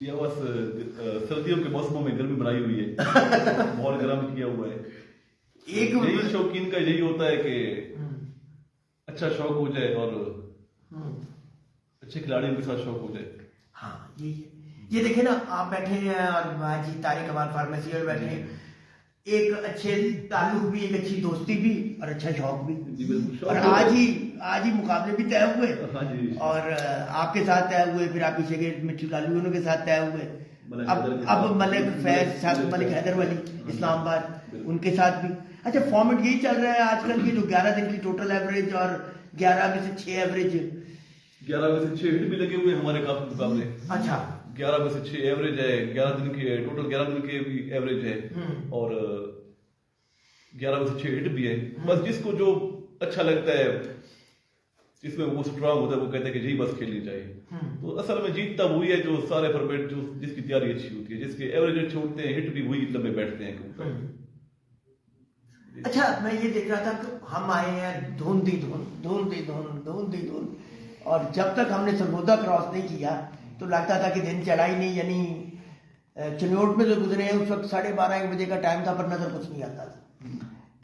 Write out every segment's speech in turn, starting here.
या बस सर्दियों के मौसमों में गर्मी बनाई हुई है बहुत गर्म किया हुआ है। एक यही शौकीन का यही होता है कि अच्छा शौक हो जाए और अच्छे खिलाड़ियों के साथ शौक हो जाए। हाँ ये देखे ना, आप बैठे हैं और आज तारिक कमाल फार्मेसी में बैठे हैं, एक अच्छे ताल्लुक भी, एक अच्छी दोस्ती भी और अच्छा शौक भी। और आज ही मुकाबले भी तय हुए। हाँ जी। और आपके साथ तय हुए, फिर आप पीछे के मिट्टू कालू उनके साथ तय हुए, अब मलिक फैज साहब, मलिक हैदर वली इस्लामाबाद, उनके साथ भी। अच्छा, फॉर्मेट यही चल रहा है आजकल की, जो 11 दिन की टोटल एवरेज और 11 में से 6 एवरेज। 11 में से 6 हिट भी लगे हुए हैं हमारे काफी मुकाबले। अच्छा, 11 में से 6 एवरेज है, 11 दिन के टोटल 11 दिन के भी एवरेज है और 11 में से 6 हिट भी है। बस जिसको जो अच्छा लगता है, जिसमें वो स्ट्रांग होता है, वो कहते हैं कि यही बस खेलनी चाहिए। तो असल में जीतता वही है जो सारे फॉर्मेट, जो जिसकी तैयारी अच्छी होती है, जिसके एवरेज अच्छे होते हैं, हिट भी वही लंबे बैठते हैं। अच्छा, मैं ये देख रहा था कि हम आए हैं धुंधी धुन, और जब तक हमने सरगोदा क्रॉस नहीं किया तो लगता था कि दिन चढ़ा ही नहीं। यानी चिन्नौट में जो गुजरे हैं उस वक्त 12:30 बजे का टाइम था, पर नजर कुछ नहीं आता था।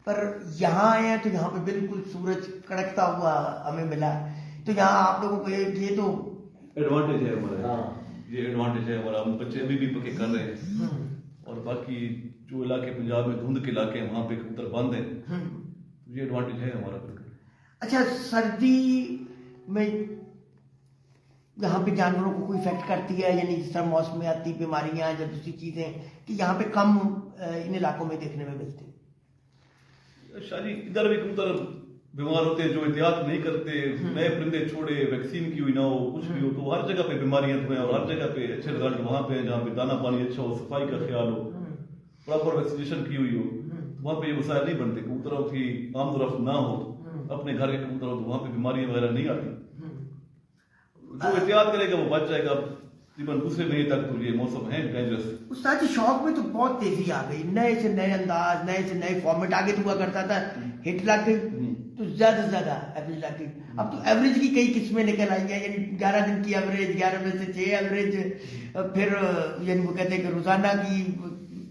पर यहाँ आए हैं तो यहाँ पे बिल्कुल सूरज कड़कता हुआ हमें मिला। तो यहाँ आप लोगों को ये तो एडवांटेज है हमारा। ये एडवांटेज है हमारा, हम बच्चे अभी भी पक्के कर रहे हैं। और बाकी जो इलाके पंजाब में धुंध के इलाके हैं, वहां पे कबूतर बंद है, ये एडवांटेज है हमारा। अच्छा, सर्दी में यहाँ पे जानवरों को कोई इफेक्ट करती है, यानी जिस तरह मौसम में आती बीमारियां या दूसरी चीजें कि यहाँ पे कम इन इलाकों में देखने में मिलती? शादी इधर भी कबूतर बीमार होते हैं जो एहतियात नहीं करते, नए परिंदे छोड़े, वैक्सीन की हुई ना हो, कुछ भी हो, तो हर जगह पे बीमारियां तो हैं। और हर जगह पे अच्छे रिजल्ट वहां पे जहाँ पे दाना पानी अच्छा हो, सफाई का ख्याल हो, प्रॉपर वैक्सीनेशन की हुई हो, तो वहां पे ये मसाइल नहीं बनते। कबूतरों की आमदोरफ्त ना हो, अपने घर के कबूतर हो, तो वहां पे बीमारियां वगैरह नहीं आती। जो एहतियात करेगा वो बच जाएगा। तकरीबन दूसरे महीने तक तो ये मौसम है डेंजरस। उस्ताद जी, शौक में तो बहुत तेजी आ गई, नए से नए अंदाज, नए से नए फॉर्मेट। आगे तो हुआ करता था हिट लग गई तो ज्यादा से ज्यादा एवरेज लग गई। अब तो एवरेज की कई किस्में निकल आई हैं, यानी 11 दिन की एवरेज, 11 में से 6 एवरेज, फिर यानी वो कहते हैं कि रोजाना की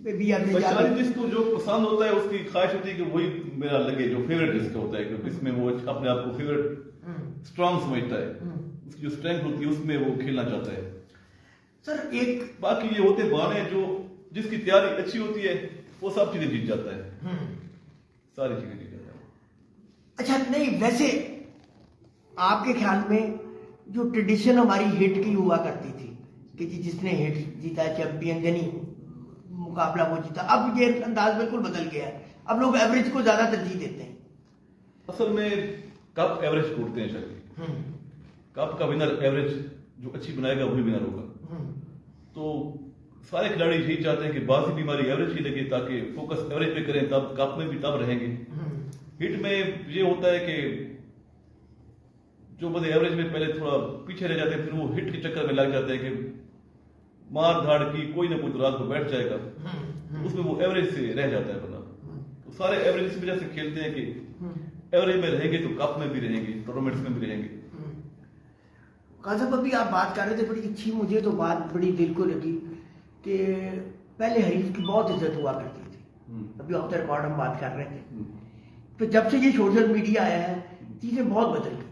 भी एवरेज। जिसको जो पसंद होता है उसकी ख्वाहिश होती है कि वही मेरा लगे, जो फेवरेट जिसका होता है, क्योंकि इसमें वो अपने आप को फेवरेट स्ट्रॉन्ग समझता है, उसकी जो स्ट्रेंथ होती है उसमें वो खेलना चाहता है। सर एक बाकी ये होते बहाने, जो जिसकी तैयारी अच्छी होती है वो सब चीजें जीत जाता है, सारी चीजें जीत जाता है। अच्छा, नहीं वैसे आपके ख्याल में जो ट्रेडिशन हमारी हिट की हुआ करती थी कि जी जिसने हिट जीता चैंपियन, यानी मुकाबला वो जीता, अब ये अंदाज बिल्कुल बदल गया है। अब लोग एवरेज को ज्यादा तरजीह देते हैं। असल में कप एवरेज ढूंढते हैं शायद, कप का विनर एवरेज जो अच्छी बनाएगा वही विनर होगा। तो सारे खिलाड़ी यही चाहते हैं कि बाकी बीमारी एवरेज ही लगे, ताकि फोकस एवरेज पे करें, तब कप में भी तब रहेंगे। हिट में ये होता है कि जो बंदे एवरेज में पहले थोड़ा पीछे रह जाते हैं, फिर वो हिट के चक्कर में लग जाते हैं कि मार धाड़ की कोई ना कोई तो रात को बैठ जाएगा, उसमें वो एवरेज से रह जाता है बंदा। तो सारे एवरेज इस वजह से खेलते हैं कि एवरेज में रहेंगे तो कप में भी रहेंगे, टूर्नामेंट्स में भी रहेंगे। काज़ब अभी आप बात कर रहे थे, बड़ी अच्छी, मुझे तो बात बड़ी दिल को लगी कि पहले हरीफ की बहुत इज्जत हुआ करती थी। अभी ऑफ द रिकॉर्ड हम बात कर रहे थे, तो जब से ये सोशल मीडिया आया है चीजें बहुत बदल गई।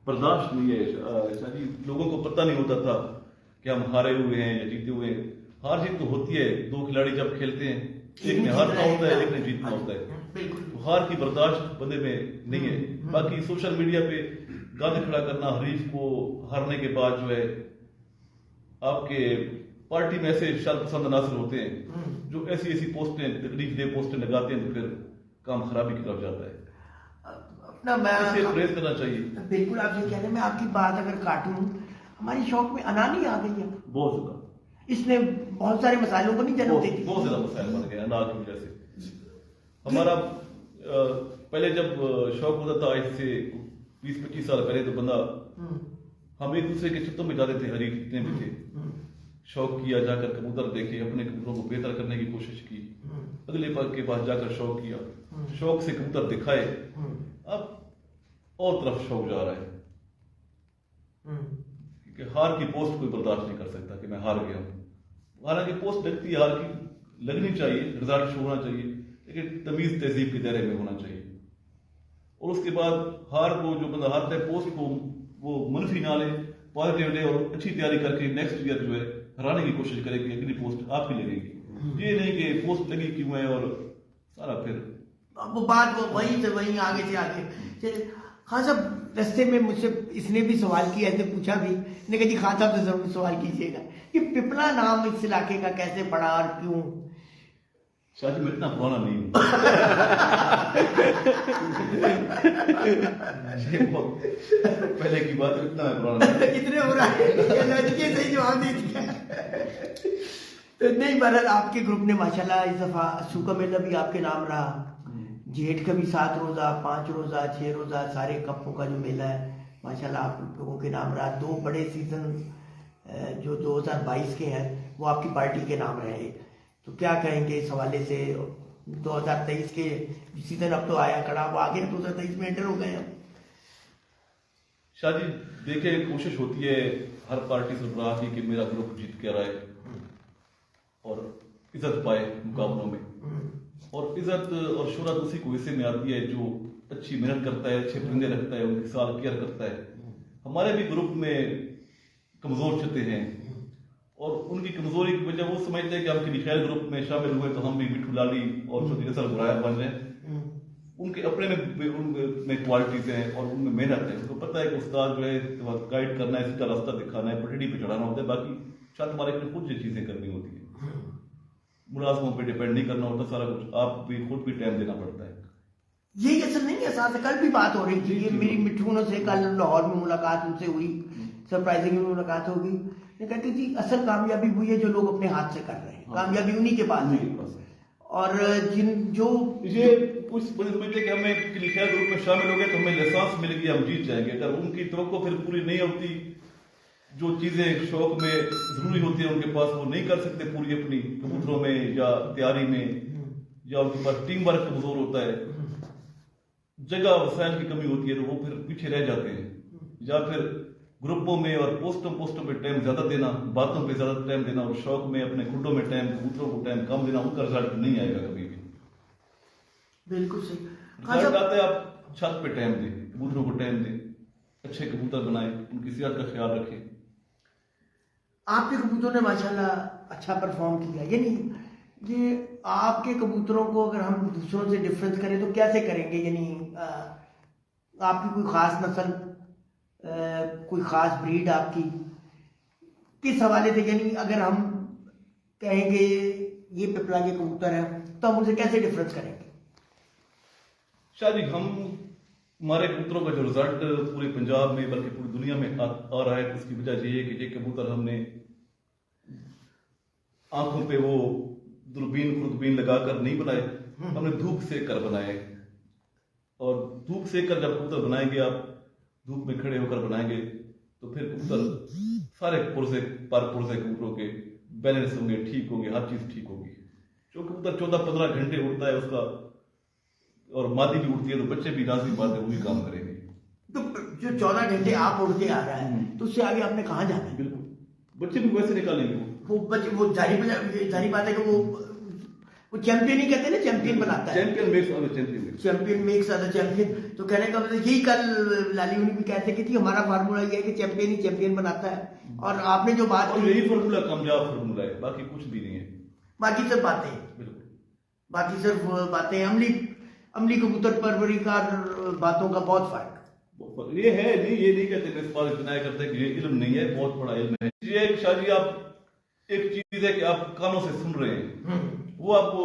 बर्दाश्त नहीं है शादी, लोगों को पता नहीं होता था कि हम हारे हुए हैं या जीते हुए हैं। हार जीत तो होती है, दो खिलाड़ी जब खेलते हैं, एक ने हारना होता है, एक ने जीतना होता है। तो हार की बर्दाश्त बंदे में नहीं है। बाकी सोशल मीडिया पे गाने खड़ा करना, हरीफ को हारने के बाद जो है आपके पार्टी में ऐसे शाल पसंद अनासर होते हैं जो ऐसी ऐसी पोस्टें, तकलीफ दे पोस्टें लगाते हैं, तो फिर काम खराबी की तरफ जाता है। अपना मैं इसे प्रेस करना चाहिए। बिल्कुल आपसे कहने में आपकी बात अगर काटूं, हमारी शौक में अनानी आ गई है बहुत ज्यादा। इसने बहुत सारे मसाइलों को नहीं जन्म दी थी। बहुत ज्यादा मसाइल बन गए अनाज की वजह से। हमारा पहले जब शौक होता था, आज से 20-25 साल पहले, तो बंदा हम एक दूसरे के छतों में जाते थे, हरीफ जितने भी थे, शौक किया, जाकर कबूतर देखे, अपने कबूतरों को बेहतर करने की कोशिश की, अगले पग के पास जाकर शौक किया, शौक से कबूतर दिखाए। अब और तरफ शौक जा रहा है کہ ہار کی پوسٹ کوئی برداشت نہیں کر سکتا کہ میں ہار گیا ہوں. حالانکہ پوسٹ لگتی ہے، ہار کی لگنی چاہیے، رزلٹ شو ہونا چاہیے، لیکن تمیز تہذیب کے دائرے میں ہونا چاہیے. اور اس کے بعد ہار کو جو بندہ ہارتا ہے پوسٹ کو وہ منفی نہ لے، پازیٹیو لے اور اچھی تیاری کر کے نیکسٹ ایئر جو ہے ہرانے کی کوشش کرے کہ اگلی پوسٹ آپ کی لگے گی. یہ نہیں کہ پوسٹ لگی کیوں ہے اور سارا پھر وہ بات وہ وہیں سے وہیں آگے سے آگے. خان صاحب رستے میں مجھ سے اس نے بھی سوال کیا، ایسے پوچھا بھی، نے کہا جی خان صاحب سے ضرور سوال کیجیے گا کہ پپلا نام اس علاقے کا کیسے پڑا اور کیوں؟ شاید میں اتنا پرانا نہیں ہوں. پہلے کی بات اتنا پرانا کتنے پرانے صحیح جواب دے دیا. نہیں بہرحال آپ کے گروپ نے ماشاءاللہ اس دفعہ اشو کا میلہ بھی آپ کے نام رہا، جیٹ کا بھی 7 روزہ 5 روزہ 6 روزہ سارے کپوں کا جو میلہ ہے ماشاءاللہ آپ لوگوں کے نام رہا. 2 بڑے سیزن جو 2022 کے ہیں وہ آپ کی پارٹی کے نام رہے. تو کیا کہیں گے اس حوالے سے؟ 2023 کے سیزن اب تو آیا کڑا، وہ آگے 2023 میں انٹر ہو گئے ہیں. شاہ جی دیکھیں، کوشش ہوتی ہے ہر پارٹی سربراہ کی کہ میرا گروپ جیت کے آئے اور عزت پائے مقابلوں میں. اور عزت اور شہرت اسی کو حصے میں آتی ہے جو اچھی محنت کرتا ہے، اچھے پرندے رکھتا ہے، ان کی سال کیئر کرتا ہے. ہمارے بھی گروپ میں کمزور چھتے ہیں اور ان کی کمزوری کی وجہ وہ سمجھتے ہیں کہ ہم کسی خیر گروپ میں شامل ہوئے تو ہم بھی مٹھو لالی اور چودھری اصل برایا بن رہے ہیں. ان کے اپنے میں کوالٹیز ہیں اور ان میں محنت ہے. ان کو پتہ ہے کہ استاد جو ہے گائیڈ کرنا ہے، سیدھا راستہ دکھانا ہے، پٹڑی پہ چڑھانا ہوتا ہے. باقی شاید ہمارے خود یہ چیزیں کرنی ہوتی ہیں، ملازموں پہ ڈیپینڈ نہیں کرنا ہوتا سارا کچھ، آپ بھی خود بھی ٹائم دینا پڑتا ہے. یہی اصل نہیں ہے ساتھ. کل بھی بات ہو رہی تھی، یہ میری مٹھونوں سے کل لاہور میں ملاقات ان سے ہوئی، سرپرائزنگ ملاقات ہوگی. میں کہتی جی اصل کامیابی وہی ہے جو لوگ اپنے ہاتھ سے کر رہے ہیں، کامیابی انہی کے پاس ہے. اور جو یہ کچھ سمجھتے کہ ہمیں کسی خیر گروپ میں شامل ہو گئے تو ہمیں لائسنس مل گیا، ہم جیت جائیں گے. اگر ان کی توقع پھر پوری نہیں ہوتی، جو چیزیں شوق میں ضروری ہوتی ہیں ان کے پاس وہ نہیں کر سکتے پوری اپنی کبوتروں میں یا تیاری میں، یا ان کے پاس ٹیم ورک کمزور ہوتا ہے، جگہ وسائل کی کمی ہوتی ہے تو وہ پھر پیچھے رہ جاتے ہیں. یا پھر گروپوں میں اور پوسٹوں پہ ٹائم زیادہ دینا، باتوں پہ زیادہ ٹائم دینا اور شوق میں اپنے کھڈوں میں ٹائم، کبوتروں کو ٹائم کم دینا، ان کا رزلٹ نہیں آئے گا کبھی بھی. بالکل صحیح. رزلٹ آتا ہے آپ چھت پہ ٹائم دیں، کبوتروں کو ٹائم دیں، اچھے کبوتر بنائیں، ان کی صحت کا خیال رکھیں. آپ کے کبوتروں نے ماشاءاللہ اچھا پرفارم کیا. یعنی یہ آپ کے کبوتروں کو اگر ہم دوسروں سے ڈفرینس کریں تو کیسے کریں گے؟ یعنی آپ کی کوئی خاص نسل، کوئی خاص بریڈ آپ کی کس حوالے سے؟ یعنی اگر ہم کہیں گے یہ پپلا کے کبوتر ہے تو ہم ان سے کیسے ڈفرینس کریں گے؟ شاہ جی ہمارے کبوتروں کا جو رزلٹ پورے پنجاب میں بلکہ پوری دنیا میں آ رہا ہے، اس کی وجہ یہ ہے کہ یہ کبوتر ہم نے آنکھوں پہ وہ دوربین خوردبین لگا کر نہیں بنائے، ہم نے دھوپ سیک کر بنائے. اور دھوپ سیک کر جب کبوتر بنائیں گے، آپ دھوپ میں کھڑے ہو کر بنائیں گے تو پھر کبوتر سارے پرزے کبوتروں کے بیلنس ہوں گے، ٹھیک ہوں گے، ہر چیز ٹھیک ہوگی. جو کبوتر 14-15 گھنٹے اڑتا ہے اس کا، اور مادی بھی اڑتی ہے تو بچے بھی راضی بات ہے وہی کام کریں گے. تو جو 14 گھنٹے آپ اڑ کے آ رہا ہے تو اس سے آگے آپ نے کہاں جانا ہے؟ بالکل بچے بھی ویسے نکالیں گے. وہ بچے وہ ظاہری بات ہے کہ وہ چیمپئن ہی کہتے ہیں نا، چیمپئن بناتا ہے، چیمپئن میکس ادر چیمپئن. تو کہنے کا مطلب یہی کل لالی انہیں بھی کہتے کہ تھی ہمارا فارمولا یہ ہے کہ چیمپئن ہی چیمپئن بناتا ہے. اور آپ نے جو بات کی یہی فارمولا کامیاب فارمولا ہے، باقی کچھ بھی نہیں ہے. باقی سب باتیں، بالکل باقی صرف باتیں. عملی کبوتر پروری کا باتوں کا بہت فرق یہ ہے. یہ نہیں کہتے کہ اس بات اتنا کرتے کہ یہ علم نہیں ہے، بہت بڑا علم ہے. یہ شاہ جی آپ ایک چیز ہے کہ آپ کانوں سے سن رہے ہیں، وہ آپ کو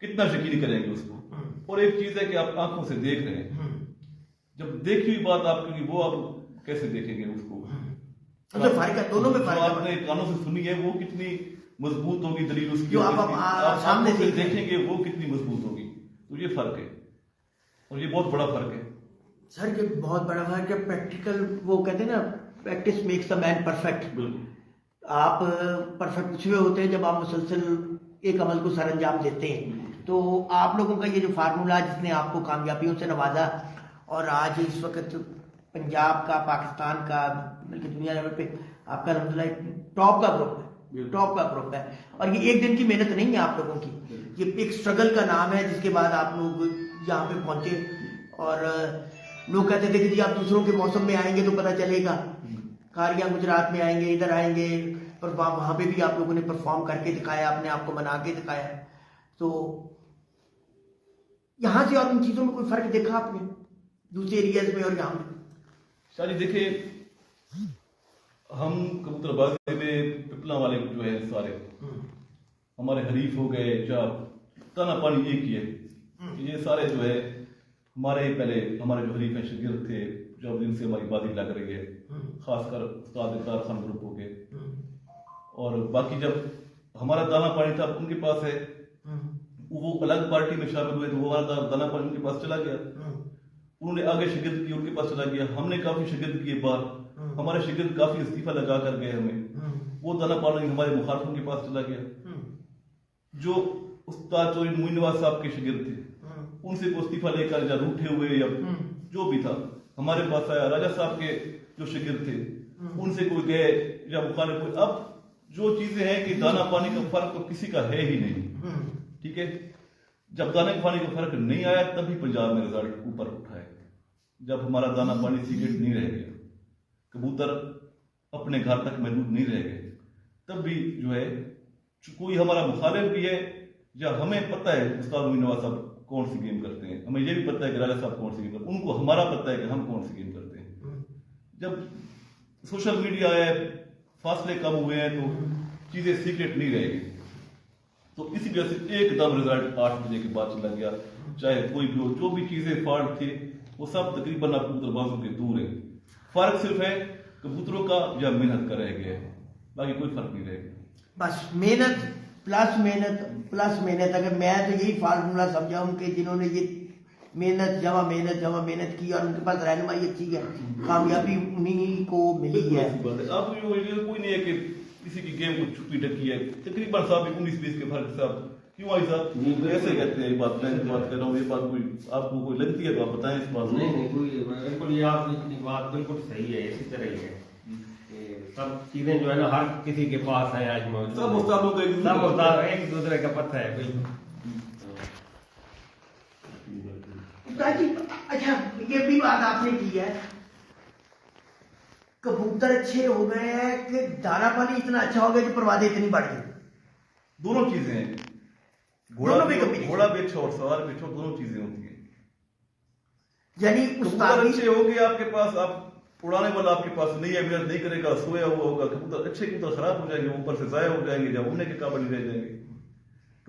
کتنا یقین کریں گے اس کو. اور ایک چیز ہے کہ آپ آنکھوں سے دیکھ رہے ہیں. جب دیکھی ہوئی بات آپ کی، وہ آپ کیسے دیکھیں گے اس کو؟ فرق ہے دونوں میں. فرق آپ نے کانوں سے سنی ہے وہ کتنی مضبوط ہوگی دلیل اس کی، جو آپ سامنے سے دیکھیں گے وہ کتنی مضبوط ہوگی. تو یہ فرق ہے اور یہ بہت بڑا فرق ہے سر. کہ بہت بڑا فرق ہے. پریکٹیکل وہ کہتے ہیں نا، practice makes the man perfect. بالکل آپ پرفیکٹ کچھ ہوئے ہوتے ہیں جب آپ مسلسل ایک عمل کو سر انجام دیتے ہیں. تو آپ لوگوں کا یہ جو فارمولا جس نے آپ کو کامیابیوں سے نوازا اور آج اس وقت पंजाब का, पाकिस्तान का, बल्कि दुनिया लेवल पे आपका अलहमदुलिल्लाह टॉप का ग्रुप है, टॉप का ग्रुप है। और ये एक दिन की मेहनत नहीं है आप लोगों की, ये एक स्ट्रगल का नाम है जिसके बाद आप लोग यहाँ पे पहुंचे। और लोग कहते थे कि जी आप दूसरों के मौसम में आएंगे तो पता चलेगा, कारियां गुजरात में आएंगे, इधर आएंगे, पर वहां पे भी आप लोगों ने परफॉर्म करके दिखाया, अपने आप को बना के दिखाया। तो यहाँ से और उन चीजों में कोई फर्क देखा आपने दूसरे एरियाज में और यहाँ में? शादी देखिए, हम कबूतरबाजी में पिपला वाले जो है सारे हमारे हरीफ हो गए, जब दाना पानी एक ही है, ये सारे जो है हमारे पहले हमारे जो हरीफ हैं शागिर्द थे, जब जिनसे हमारी बाजी लग रही है, खासकर उस्ताद इकरार खान ग्रुप हो गए, और बाकी जब हमारा दाना पानी था उनके पास है, वो अलग पार्टी में शामिल हुए तो वो हमारा दाना पानी उनके पास चला गया, उन्होंने आगे शिगिर्द की, उनके पास चला गया, हमने काफी शिगिर्द किए बाहर, हमारे शिगिर्द काफी इस्तीफा लगा कर गए हमें, वो दाना पानी हमारे मुखालफों के पास चला गया। जो उस्ताद चौधरी मोइन नवाज साहब के शिगिर्द थे उनसे को इस्तीफा लेकर या रूठे हुए या जो भी था हमारे पास आया, राजा साहब के जो शिगिर्द थे उनसे कोई गए या मुखालिफ हुए। अब जो चीजें हैं कि दाना पानी का फर्क तो किसी का है ही नहीं, ठीक है। जब दाना पानी का फर्क नहीं आया तभी पंजाब में रिजल्ट ऊपर उठा है। जब हमारा दाना पानी सीक्रेट नहीं रह गया, कबूतर अपने घर तक महदूद नहीं रह गए, तब भी जो है कोई हमारा मुखालिफ भी है या हमें पता है उस्ताद मोइन नवाज साहब कौन सी गेम करते हैं, हमें ये भी पता है कि राजा साहब कौन सी गेम करते हैं, उनको हमारा पता है कि हम कौन सी गेम करते हैं। जब सोशल मीडिया आया, फासले कम हुए हैं तो चीजें सीक्रेट नहीं रहेगी, तो इसी वजह से एकदम रिजल्ट 8 बजे के बाद चला गया। चाहे कोई भी हो, जो भी चीजें फॉल्ट थे वो सब तकरीबन अब कबूतरबाजों के दूर है। फर्क सिर्फ है कबूतरों का या मेहनत का रह गया है, बाकी कोई फर्क नहीं रहेगा। बस मेहनत प्लस मेहनत प्लस मेहनत। अगर मैं तो यही फार्मूला समझा हूं कि जिन्होंने ये मेहनत जमा मेहनत की और उनके पास रहनुमाई अच्छी है, कामयाबी उन्हीं को मिली है। अब कोई नहीं है कि किसी की गेम को छुपी ढकी है, तकरीबन साहब 19-20 के फर्क साहब क्यों आई साहब ऐसे कहते हैं। ये बात मैं बात कर रहा हूँ, ये बात कोई आपको कोई लगती है तो आप बताएं इस बात। नहीं कोई बिल्कुल, ये आपकी बात बिल्कुल सही है, इसी तरह ही है। सब चीजें जो है ना हर किसी के पास है आज मौजूद, सब उस्तादों का एक दूसरे का पता है बिल्कुल। अच्छा, ये भी बात आपने की है, कबूतर अच्छे हो गए हैं कि दाना पानी इतना अच्छा हो गया कि परवादें इतनी बढ़ गई। दोनों चीजें हैं, घोड़ा भी अच्छा और सवार भी अच्छा, दोनों चीजें होती है। यानी कबूतर अच्छे हो गए आपके पास, आप उड़ाने वाला आपके पास नहीं है, मेहनत नहीं करेगा, सोया हुआ होगा, कबूतर अच्छे कबूतर खराब हो जाएंगे, ऊपर से जाया हो जाएंगे, जब उड़ने के काबिल नहीं रह जाएंगे।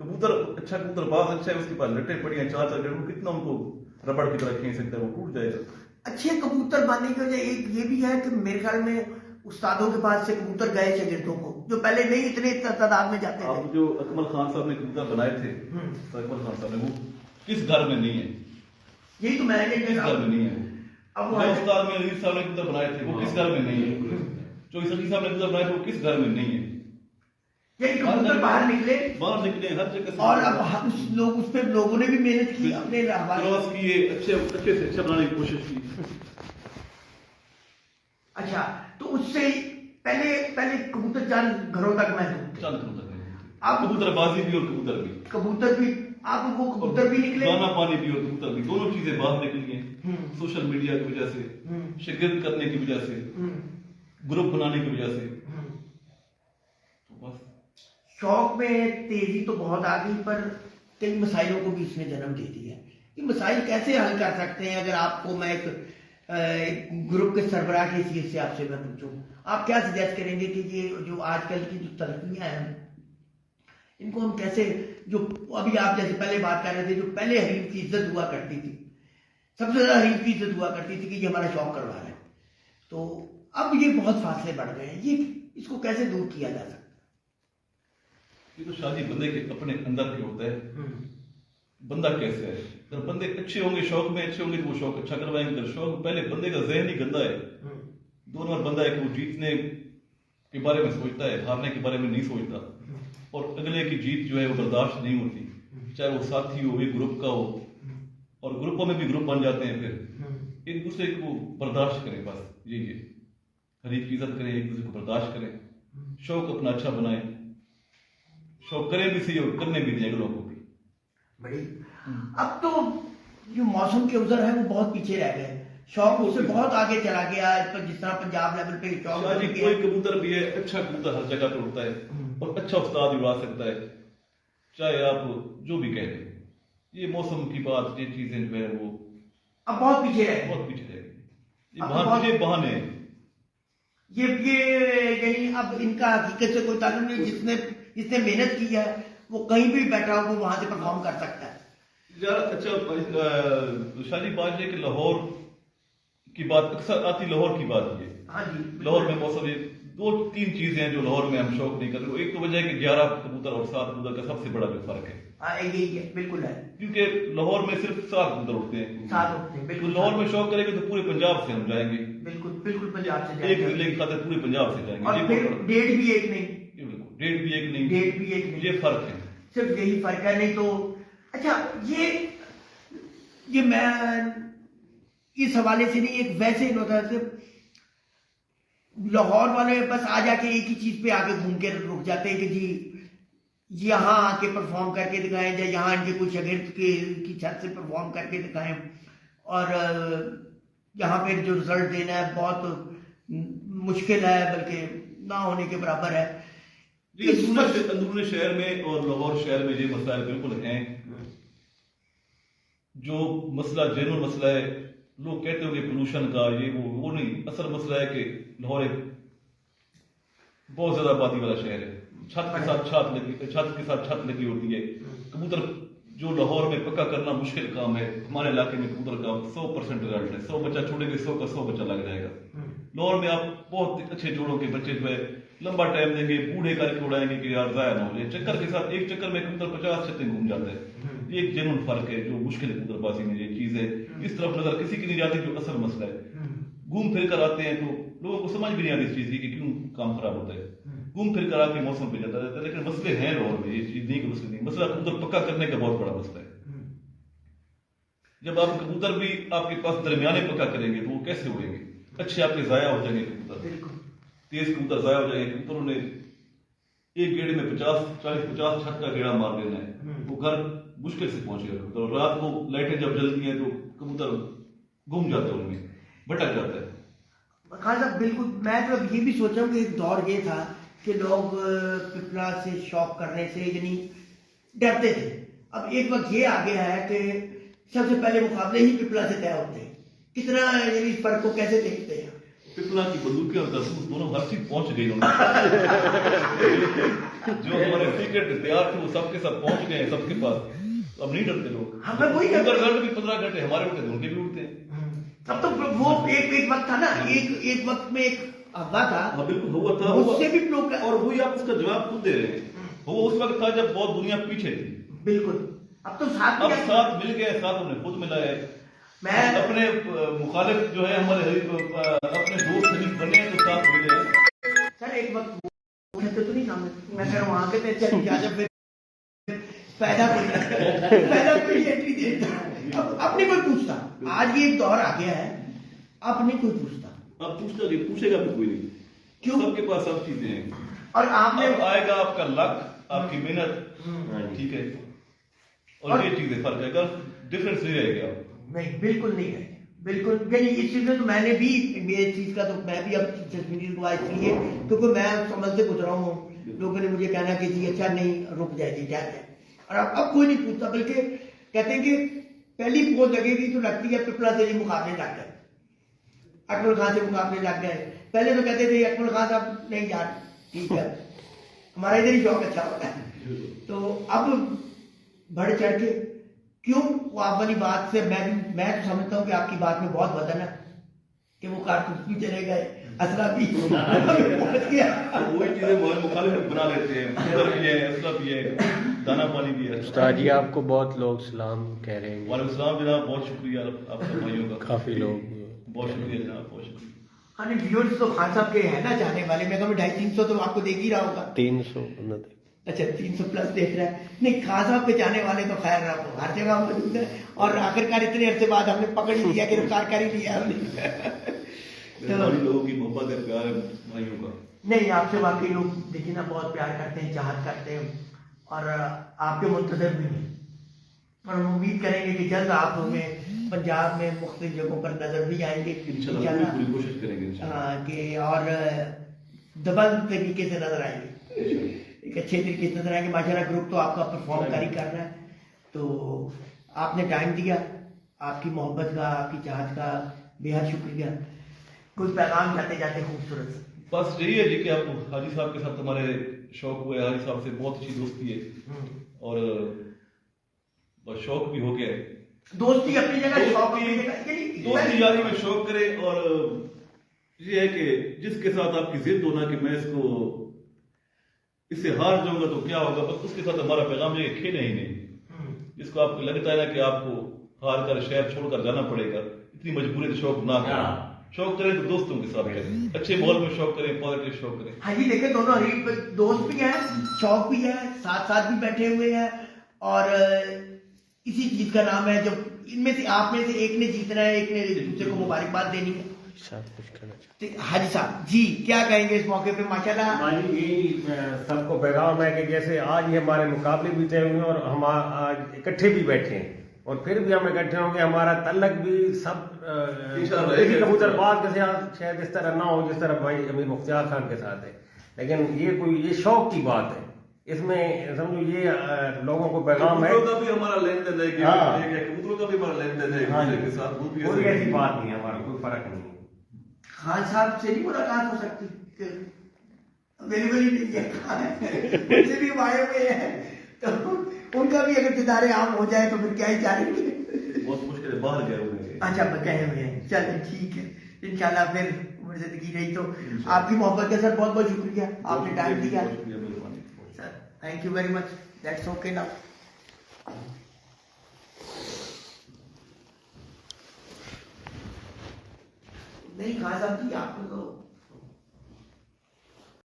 कबूतर अच्छा कबूतर बाज अच्छा है, उसके पास लटे पड़ी हैं 4-4 डेढ़, कितना उनको रबड़ की तरह खींच सकता है, वो टूट जाएगा। अच्छे कबूतर बनने की वजह एक ये भी है कि मेरे ख्याल में उस्तादों के पास से कबूतर गए शागिर्दों को, जो पहले नहीं इतने तादाद में जाते थे। अब जो अकमल खान साहब ने कबूतर बनाए थे, तो अकमल खान साहब ने, वो किस घर में नहीं है, यही तो मैं किस घर में नहीं है। अब उस्ताद में अजीज साहब ने कबूतर बनाए थे, वो किस घर में नहीं है। जो इसी साहब ने कबूतर बनाए थे, वो किस घर में नहीं है। यही कबूतर बाहर निकले हर जगह, और अब लोग उस पर लोगों ने भी मेहनत की, अपने क्रॉस किए, अच्छे से अच्छा बनाने की कोशिश की। अच्छा, तो उससे पहले कबूतर चंद घरों तक महदूद, आप कबूतरबाजी भी और कबूतर भी आप वो कबूतर भी निकले, दाना पानी भी और कबूतर भी, दोनों चीजें बाहर निकली हैं सोशल मीडिया की वजह से, शिगिर्द करने की वजह से, ग्रुप बनाने की वजह से। तो बस शौक में तेजी तो बहुत आ गई, पर कई मसाइलों को भी इसने जन्म दे दिया। ये मसाइल कैसे हल कर सकते हैं? अगर आपको मैं एक ग्रुप के सरबराह की हैसियत से आपसे मैं पूछूं, आप क्या सजेस्ट करेंगे कि ये जो आजकल की जो तरक्कियां हैं इनको हम कैसे, जो अभी आप जैसे पहले बात कर रहे थे, जो पहले हरीफ की इज्जत हुआ करती थी, सबसे ज्यादा हरीफ की इज्जत हुआ करती थी कि ये हमारा शौक करवा रहा है, तो अब ये बहुत फासले बढ़ गए हैं, ये इसको कैसे दूर किया जा सकता है? ये तो शादी बंदे के अपने अंदर के होता है, बंदा कैसे है। अगर बंदे अच्छे होंगे, शौक में अच्छे होंगे तो वो शौक अच्छा करवाएंगे। अगर शौक पहले बंदे का जहन ही गंदा है, 2 नंबर बंदा है कि वो जीतने के बारे में सोचता है, हारने के बारे में नहीं सोचता, और अगले की जीत जो है वो बर्दाश्त नहीं होती, चाहे वो साथी हो, ग्रुप का हो, और ग्रुपों में भी ग्रुप बन जाते हैं फिर ایک دوسرے کو برداشت کریں، بس یہی ہے، حریف کی عزت کریں، ایک دوسرے کو برداشت کریں، شوق اپنا اچھا بنائیں، شوق کریں بھی صحیح اور کرنے بھی دیں اگلوں کو بھی. بڑی اب تو جو موسم کے عذر ہے وہ بہت پیچھے رہ گئے، شوق اس سے بہت آگے چلا گیا ہے، جس طرح پنجاب لیول پہ شوق شاہ جی کوئی کبوتر بھی ہے، اچھا کبوتر ہر جگہ پہ اڑتا ہے اور اچھا استاد اڑا سکتا ہے، چاہے آپ جو بھی کہہ دیں. یہ موسم کی بات، یہ چیزیں جو ہے وہ اب بہت پیچھے رہ گئے، بہت پیچھے رہ گئی. یہ بہانے ہیں. یہ یعنی اب ان کا حقیقت سے کوئی تعلق نہیں. جس نے محنت کی ہے وہ کہیں بھی بیٹھا ہو وہ وہاں سے پرفارم کر سکتا ہے. یار اچھا شاہ جی بات یہ کہ لاہور کی بات اکثر آتی، لاہور کی بات یہ. ہاں جی، لاہور میں موسم یہ 2-3 چیزیں ہیں جو لاہور میں ہم شوق نہیں کرتے. ایک تو وجہ ہے کہ 11 کبوتر اور 7 کبوتر کا سب سے بڑا جو فرق ہے. ہاں یہی ہے، بالکل ہے. کیونکہ لاہور میں صرف 7 کبوتر اڑتے ہیں. 7 ہوتے ہیں، تو بالکل. لاہور میں شوق کریں گے تو پورے پنجاب سے ہم جائیں گے، بالکل بالکل پنجاب سے ایک جائیں ضلع گے. کی خاطر پورے پنجاب سے جائیں گے. اور یہ پھر فرق- ڈیٹ بھی ایک نہیں، یہ بالکل ڈیٹ بھی ایک نہیں، ڈیٹ بھی ایک نہیں، یہ فرق ہے. صرف یہی فرق ہے. نہیں تو اچھا یہ میں اس حوالے سے نہیں، ایک ویسے ہی ہوتا ہے. لاہور والے بس آ جا کے ایک ہی چیز پہ آگے گھوم کے رک جاتے ہیں کہ جی یہاں آ کے پرفارم کر کے دکھائیں، یا یہاں ان کے کوئی شاگرد کی چھت سے پرفارم کر کے دکھائیں، اور یہاں پہ جو رزلٹ دینا ہے بہت مشکل ہے، بلکہ نہ ہونے کے برابر ہے. جی اندرون شہر میں اور لاہور شہر میں یہ مسائل بالکل ہیں. جو مسئلہ جنون مسئلہ ہے، لوگ کہتے ہوں کہ پولوشن کا یہ وہ نہیں. اصل مسئلہ ہے کہ لاہور ایک بہت زیادہ آبادی والا شہر ہے. چھت کے ساتھ چھت لگی ہوتی ہے. کبوتر جو لاہور میں پکا کرنا مشکل کام ہے، ہمارے علاقے میں کبوتر کا 100% رزلٹ ہے. 100 بچہ چھوڑیں گے، 100 کا 100 بچہ لگ جائے گا. لاہور میں آپ بہت اچھے جوڑوں کے بچے جو ہے لمبا ٹائم دیں گے، بوڑھے کر کے اڑائیں گے کہ یار ضائع نہ ہو جائے. چکر کے ساتھ ایک چکر میں کبوتر 50 چھتیں گھوم جاتا ہے. یہ ایک جنون فرق ہے جو مشکل ہے کبوتر بازی میں. یہ چیز ہے اس طرف نظر کسی کی نہیں جاتی جو اصل مسئلہ ہے. گھوم پھر کر آتے ہیں تو لوگوں کو سمجھ بھی نہیں آتی اس چیز کی کہ کیوں کام خراب ہوتا ہے. گھوم پھر کر آ کے موسم پہ جاتا رہتا ہے. لیکن مسئلے ہیں لاہور میں، یہ چیز نہیں کہ مسئلے نہیں. مسئلہ کبوتر پکا کرنے کا بہت بڑا مسئلہ ہے. جب آپ کبوتر بھی آپ کے پاس درمیانے پکا کریں گے تو وہ کیسے اڑیں گے؟ اچھے آپ کے ضائع ہو جائیں گے کبوتر، تیز کبوتر ضائع ہو جائیں گے. کبوتروں نے ایک گیڑے میں 40-50 چھت کا گیڑا مار دینا ہے، وہ گھر مشکل سے پہنچے گا کبوتر. اور رات کو لائٹیں جب جلتی ہیں تو کبوتر گم جاتا ہے، ان میں بھٹک جاتا ہے. خان صاحب بالکل. میں تو اب یہ بھی سوچا ہوں کہ ایک دور یہ تھا کہ لوگ پپلا سے شوق کرنے سے یعنی ڈرتے تھے. اب ایک وقت یہ آ گیا ہے کہ سب سے پہلے مقابلے ہی پپلا سے طے ہوتے ہیں. کتنا یعنی اس فرق کو کیسے دیکھتے ہیں؟ پپلا کی بندوقیں اور دسوس دونوں ہر چیز پہنچ گئی. جو ہمارے سیکرٹ تیار تھے وہ سب کے ساتھ پہنچ گئے ہیں سب کے پاس. اب نہیں ڈرتے لوگ. ہمیں وہی رزلٹ بھی 15 گھنٹے ہمارے اٹھتے ہیں، ان کے بھی اٹھتے ہیں. اب تو وہ ایک وقت تھا نا، ایک وقت میں ایک افواہ تھا. ہاں بالکل ہوا تھا، اس سے بھی لوگ اور وہی آپ اس کا جواب خود دے رہے ہیں. وہ اس وقت تھا جب بہت دنیا پیچھے تھی. بالکل. اب تو ساتھ مل گئے، ساتھ ہم نے خود ملا ہے. میں اپنے مخالف جو ہے ہمارے اپنے دوست حریف بنے ہیں تو ساتھ ملے ہیں. سر ایک وقت تو نہیں تھا میں کہہ رہا ہوں وہاں کے چل جا جب پیدا کوئی انٹری دیتا اب نہیں کوئی پوچھتا. آج یہ ایک دور آ گیا ہے، اب نہیں کوئی پوچھتا. اب پوچھے گا بھی کوئی نہیں. کیوں؟ سب کے پاس سب چیزیں ہیں. اور آپ نے آئے گا آپ کا لک، آپ کی محنت، ٹھیک ہے، اور یہ چیزیں فرق ہے. اگر ڈفرنس نہیں رہے گا نہیں، بالکل نہیں ہے. بالکل یعنی اس چیز میں تو میں نے بھی اس چیز کا تو میں بھی اب تصویر کو اس لیے کیونکہ میں سمجھ سے گزرا ہوں. لوگوں نے مجھے کہنا کہ جی اچھا نہیں رک جائے جی جائے. اور اب کوئی نہیں پوچھتا، بلکہ کہتے ہیں کہ پہلی پوز لگے گی تو لگتی ہے پپلا سے ہی مقابلے لگ گئے، اکمل خان سے مقابلے لگ گئے. پہلے تو کہتے تھے اکمل خان صاحب نہیں یار ٹھیک ہے ہمارا ادھر ہی شوق اچھا ہوتا ہے. تو اب بڑھ چڑھ کے کیوں وہ آپ والی بات سے میں تو سمجھتا ہوں کہ آپ کی بات میں بہت وزن ہے کہ وہ کارتوس بھی چلے گئے، اسلحہ بھی پہنچ گیا. وہی چیزیں مخالف بنا لیتے ہیں. بھی ہے، اسلحہ بھی ہے، دانا پانی بھی ہے. استاد جی آپ کو بہت لوگ سلام کہہ رہے ہیں. وعلیکم السلام جناب، بہت شکریہ آپ سب بھائیوں کا. کافی لوگ بہت شکریہ جناب، بہت شکریہ. ہاں ویورز تو خان صاحب کے ہیں نا چاہنے والے. میں تو 250-300 تو آپ کو دیکھ ہی رہا ہوگا. 300 अच्छा 300 प्लस देख रहा है। नहीं, खान साहब पे जाने वाले तो खैर आपको हर जगह मौजूद है, और आखिरकार इतने अरसे बाद हमने पकड़ ही लिया, गिरफ्तार कर ही लिया हमने। हमारी लोगों की मोहब्बत है, प्यार है भाइयों का। नहीं, आपसे वाकई लोग देखिए ना बहुत प्यार करते हैं, चाहत करते हैं, और आपके मुंतजर भी हैं, और हम उम्मीद करेंगे कि जल्द आप हमें पंजाब में मुख्तलिफ जगहों पर नजर भी आएंगे इंशाल्लाह, पूरी कोशिश करेंगे हाँ, कि और दबंग तरीके से नजर आएंगे, एक अच्छे तरीके से नजर आएंगे। माशाल्लाह ग्रुप तो आपका परफॉर्म कर ही कर रहा है, तो आपने टाइम दिया, आपकी मोहब्बत का, आपकी चाहत का बेहद शुक्रिया। कुछ पैगाम जाते जाते खूबसूरत से। बस यही है जी कि आप हाजी साहब के साथ हमारे शौक हुए, हाजी साहब से बहुत अच्छी दोस्ती है, और बस शौक भी हो गया है। दोस्ती अपनी जगह, शौक अपनी जगह, दोस्ती यारी में शौक करे, और ये है कि जिसके साथ आपकी जिद होना कि मैं इससे हार जाऊंगा तो क्या होगा, बस उसके साथ हमारा पैगाम ये खेले ही नहीं। जिसको आपको लगता है ना कि आपको हार कर शहर छोड़कर जाना पड़ेगा, इतनी मजबूरी से शौक ना करें, शौक करें तो दोस्तों के साथ करें, अच्छे माहौल में शौक करें, पॉजिटिव शौक करें। हाँ जी, देखे दोनों हरीफ दोस्त भी हैं, शौक भी है, साथ साथ भी बैठे हुए हैं, और इसी चीज का नाम है, जब इनमें से आप में से एक ने जीतना है, एक ने दूसरे को मुबारकबाद देनी है। हाजी साहब जी क्या कहेंगे इस मौके पे? माशाल्लाह यही सबको पैगाम है कि जैसे आज ये हमारे मुकाबले भी तय हुए और हम आज इकट्ठे भी बैठे हैं, और फिर भी हम इकट्ठे होंगे, हमारा तल्लक भी सब कबूतरबाज के साथ शायद इस तरह ना हो जिस तरह भाई अमीर मुख्तियार खान के साथ है, लेकिन ये शौक की बात है, इसमें समझो ये लोगों को पैगाम है। कबूतरों का भी हमारा लेन देन है, कबूतरों का भी हमारा लेन देन है के साथ, कोई ऐसी बात नहीं है, हमारा कोई फर्क नहीं है। खान साहब से नहीं मुलाकात हो सकती, अवेलेबल ही नहीं है, उनसे भी आए हुए हैं, तो उनका भी अगर दीदारे आम हो जाए तो फिर क्या ही चाहेंगे, बहुत मुश्किल है, बाहर गए हुए हैं। अच्छा गए हुए हैं, चलिए ठीक है, इंशाल्लाह फिर उम्र जिंदगी रही तो। आपकी मोहब्बत का सर बहुत बहुत शुक्रिया, आपने टाइम दिया sir, thank you very much, that's okay now. नहीं खान साहब जी आपको तो